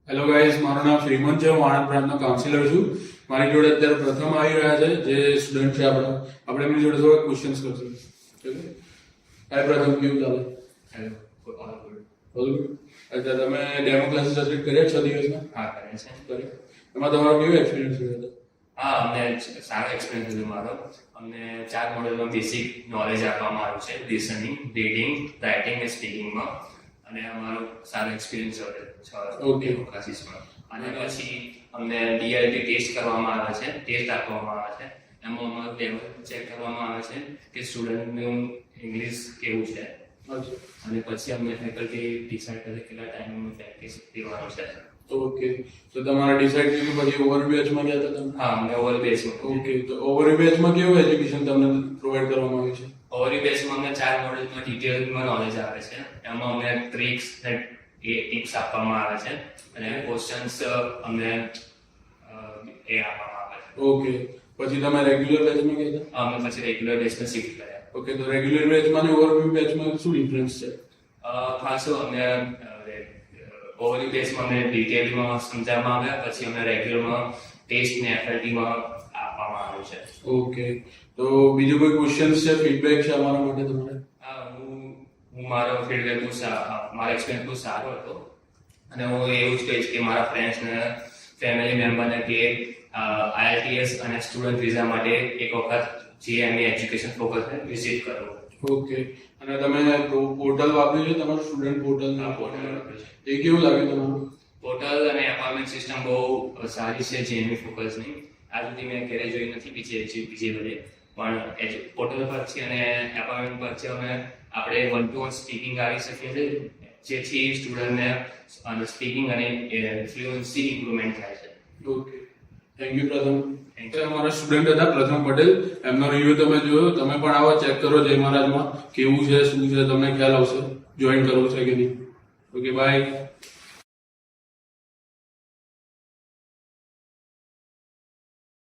Hello guys, મારું નામ શ્રીમંત છે. હું આણંદ પ્રાંતનો કાઉન્સિલર છું. મારી જોડે અત્યારે પ્રથમ આવી રહ્યા છે જે સ્ટુડન્ટ છે આપણે એમની જોડે થોડા ક્વેશ્ચન્સ કરશું. પ્રથમ કેવું ચાલે? All good. અચ્છા, તમે ડેમો ક્લાસીસ અટેન્ડ કર્યા 6 દિવસના? હા, કરે છે. એમાં તમારો કેવો એક્સપિરિયન્સ રહ્યો? હા, અમને સારો એક્સપિરિયન્સ રહ્યો મારો. અમને 4 મોડ્યુલમાં બેસિક નોલેજ આપવામાં આવ્યું છે, લિસનિંગ, રીડિંગ, રાઇટિંગ અને સ્પીકિંગમાં. અને અમારો સારો એક્સપિરિયન્સ રહ્યો ક્લાસીસમાં. અને પછી અમને DLT ટેસ્ટ કરવામાં આવે છે, ટેસ્ટ આપવામાં આવે છે. એમાં અમારું લેવલ ચેક કરવામાં આવે છે કે સ્ટુડન્ટનું ઇંગ્લિશ કેવું છે. અને પછી અમને ફેકલ્ટી ડિસાઇડ કરે કેટલા ટાઈમનું પ્રેક્ટિસ દેવાનું છે. ઓકે, તો તમારા ડિસાઇડ કર્યું પછી ઓવર બેચમાં ગયા હતા તમે? હા, અમને ઓવર બેચમાં. ઓકે, તો ઓવર બેચમાં કેવું એજ્યુકેશન તમને પ્રોવાઈડ કરવામાં આવ્યું છે? ઓવરી બેચમાં અમને 4 મોડ્યુલમાં ડિટેલમાં નોલેજ આવે છે. એમાં અમને ટ્રિક્સ અને ટિપ્સ આપવામાં આવે છે અને ક્વેશ્ચન્સ અમને આપવામાં આવે છે. ઓકે, પછી તમે રેગ્યુલર બેચમાં ગયા હતા? અમે પછી રેગ્યુલર બેચમાં શિફ્ટ કર્યા. ઓકે, તો રેગ્યુલર બેચમાં અને ઓવરવ્યુ બેચમાં શું ડિફરન્સ છે? ખાસું અમને ઓવરી બેચમાં અમને ડિટેલમાં સમજાવવામાં આવ્યા, પછી અમને રેગ્યુલરમાં ટેસ્ટ ને FLTમાં આપવામાં આવ્યું છે. ઓકે, તો બીજું કોઈ ક્વેશ્ચન્સ છે, ફીડબેક છે અમારા માટે તમારે? હું મારો ફીડબેક મારો એક્સપિરિયન્સ બહુ સારો હતો. અને હું એવું જ કહીશ કે મારા ફ્રેન્ડ્સને, ફેમિલી મેમ્બરને કે IELTS અને સ્ટુડન્ટ વિઝા માટે એક વખત GME એજ્યુકેશન ફોકસને વિઝિટ કરવું. ઓકે, અને તમે પોર્ટલ વાપર્યું છે તમારું સ્ટુડન્ટ પોર્ટલ? પોર્ટલ એ કેવું લાગ્યું તમારું? પોર્ટલ અને એપાર્ટમેન્ટ સિસ્ટમ બહુ સારી છે GME ફોકસની. આ સુધી મેં ક્યારેય જોઈ નથી બીજે બધે, પણ પોર્ટલ પરથી અને એપાર્ટમેન્ટ પરથી આપણે 1-to-1 સ્પીકિંગ આવી શકીએ છીએ, જેથી સ્ટુડન્ટને સ્પીકિંગ અને ફ્લુઅન્સી ઇમ્પ્રુવમેન્ટ થાય છે. ઓકે, થેન્ક યુ પ્રથમ. અમારા સ્ટુડન્ટ હતા પ્રથમ પટેલ, એમનો રિવ્યુ તમે જોયો. તમે પણ આવા ચેક કરો જય મહારાજમાં કેવું છે, શું છે, તમને ખ્યાલ આવશે જોઈન કરવું છે કે નહીં. Okay, by.